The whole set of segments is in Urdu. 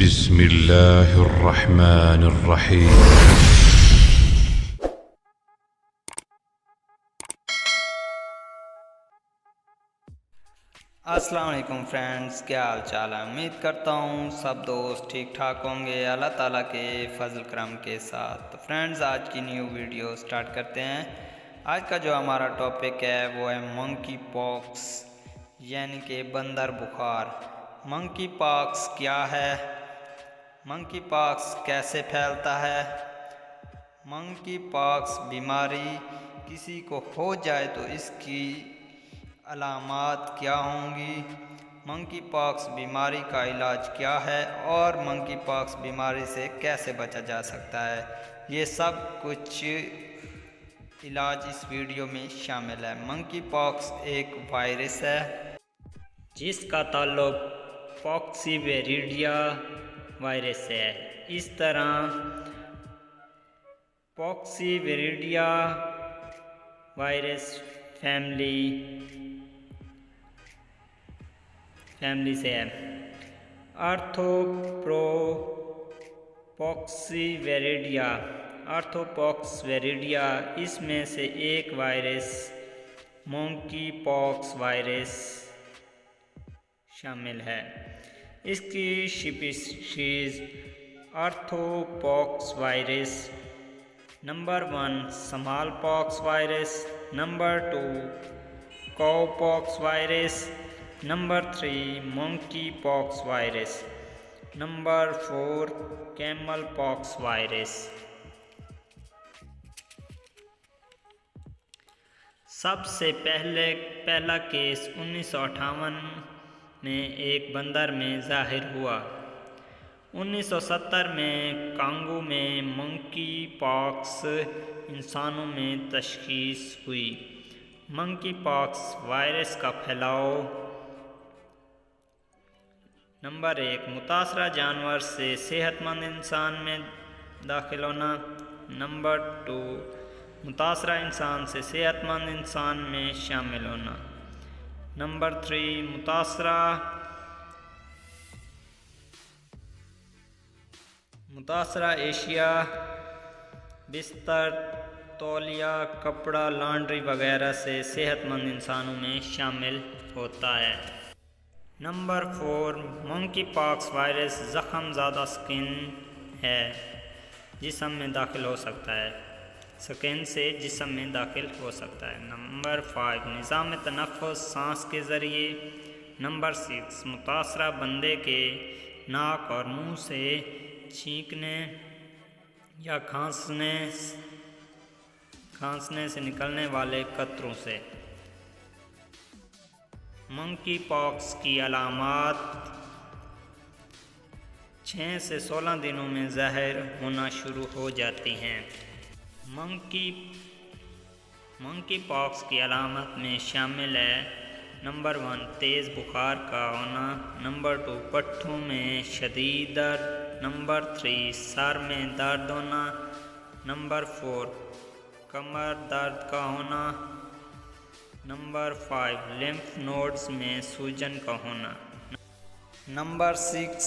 بسم اللہ الرحمن الرحیم۔ السلام علیکم فرینڈز، کیا حال چال ہے؟ امید کرتا ہوں سب دوست ٹھیک ٹھاک ہوں گے اللہ تعالیٰ کے فضل کرم کے ساتھ۔ تو فرینڈز، آج کی نیو ویڈیو سٹارٹ کرتے ہیں۔ آج کا جو ہمارا ٹاپک ہے وہ ہے منکی پاکس، یعنی کہ بندر بخار۔ منکی پاکس کیا ہے؟ منکی پاکس کیسے پھیلتا ہے؟ منکی پاکس بیماری کسی کو ہو جائے تو اس کی علامات کیا ہوں گی؟ منکی پاکس بیماری کا علاج کیا ہے اور منکی پاکس بیماری سے کیسے بچا جا سکتا ہے؟ یہ سب کچھ علاج اس ویڈیو میں شامل ہے۔ منکی پاکس ایک وائرس ہے جس کا تعلق پاکسیویریڈیا وائرس سے ہے۔ اس طرح پاکسیویریڈیا وائرس فیملی سے ہے۔ آرتھوپاکسیویریڈیا اس میں سے ایک وائرس منکی پاکس وائرس شامل ہے۔ اس کی species orthopox virus number 1 smallpox virus, number 2 cowpox virus, number 3 monkeypox virus, number 4 camelpox virus. سب سے پہلا کیس 1958 میں ایک بندر میں ظاہر ہوا۔ 1970 میں کانگو میں منکی پاکس انسانوں میں تشخیص ہوئی۔ منکی پاکس وائرس کا پھیلاؤ: نمبر 1 متاثرہ جانور سے صحت مند انسان میں داخل ہونا، نمبر 2 متاثرہ انسان سے صحت مند انسان میں شامل ہونا، نمبر 3 متاثرہ اشیاء بستر، تولیہ، کپڑا، لانڈری وغیرہ سے صحت مند انسانوں میں شامل ہوتا ہے۔ نمبر 4 منکی پاکس وائرس زخم زدہ سکن ہے جسم میں داخل ہو سکتا ہے، سکن سے جسم میں داخل ہو سکتا ہے۔ نمبر 5 نظام تنفس سانس کے ذریعے، نمبر 6 متاثرہ بندے کے ناک اور منہ سے چھینکنے یا کھانسنے سے نکلنے والے قطروں سے۔ منکی پاکس کی علامات 6 سے 16 دنوں میں ظاہر ہونا شروع ہو جاتی ہیں۔ منکی پاکس کی علامات میں شامل ہے: نمبر 1 تیز بخار کا ہونا، نمبر 2 پٹھوں میں شدید درد، نمبر 3 سر میں درد ہونا، نمبر 4 کمر درد کا ہونا، نمبر 5 لمف نوڈز میں سوجن کا ہونا، نمبر 6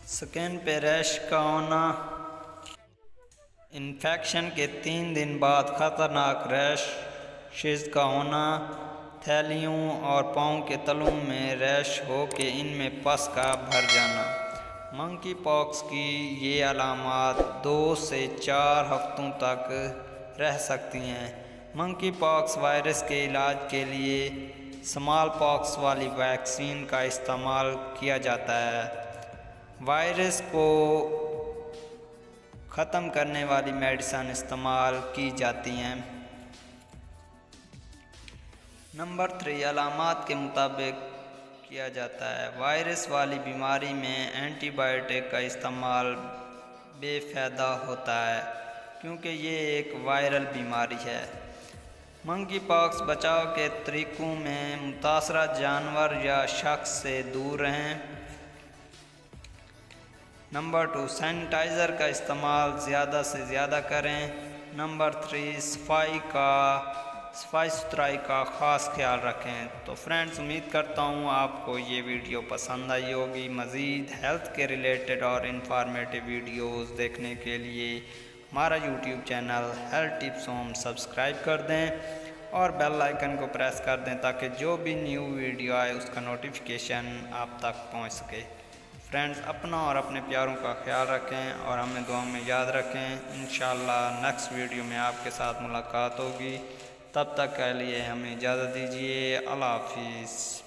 سکن پہ ریش کا ہونا۔ انفیکشن کے 3 دن بعد خطرناک ریشز کا ہونا، تھیلیوں اور پاؤں کے تلوں میں ریش ہو کے ان میں پس کا بھر جانا۔ منکی پاکس کی یہ علامات 2 سے 4 ہفتوں تک رہ سکتی ہیں۔ منکی پاکس وائرس کے علاج کے لیے اسمال پاکس والی ویکسین کا استعمال کیا جاتا ہے۔ وائرس کو ختم کرنے والی میڈیسن استعمال کی جاتی ہیں۔ نمبر 3 علامات کے مطابق کیا جاتا ہے۔ وائرس والی بیماری میں اینٹی بائیوٹک کا استعمال بے فائدہ ہوتا ہے کیونکہ یہ ایک وائرل بیماری ہے۔ منکی پاکس بچاؤ کے طریقوں میں متاثرہ جانور یا شخص سے دور رہیں۔ نمبر 2 سینیٹائزر کا استعمال زیادہ سے زیادہ کریں۔ نمبر 3 صفائی کا صفائی ستھرائی کا خاص خیال رکھیں۔ تو فرینڈز امید کرتا ہوں آپ کو یہ ویڈیو پسند آئی ہوگی۔ مزید ہیلتھ کے ریلیٹڈ اور انفارمیٹیو ویڈیوز دیکھنے کے لیے ہمارا YouTube channel health tips home subscribe کر دیں اور بیل آئیکن کو پریس کر دیں تاکہ جو بھی نیو ویڈیو آئے اس کا نوٹیفیکیشن آپ تک پہنچ سکے۔ فرینڈز اپنا اور اپنے پیاروں کا خیال رکھیں اور ہمیں دعاؤں میں یاد رکھیں۔ انشاءاللہ نیکسٹ ویڈیو میں آپ کے ساتھ ملاقات ہوگی، تب تک کے لیے ہمیں اجازت دیجیے۔ اللہ حافظ۔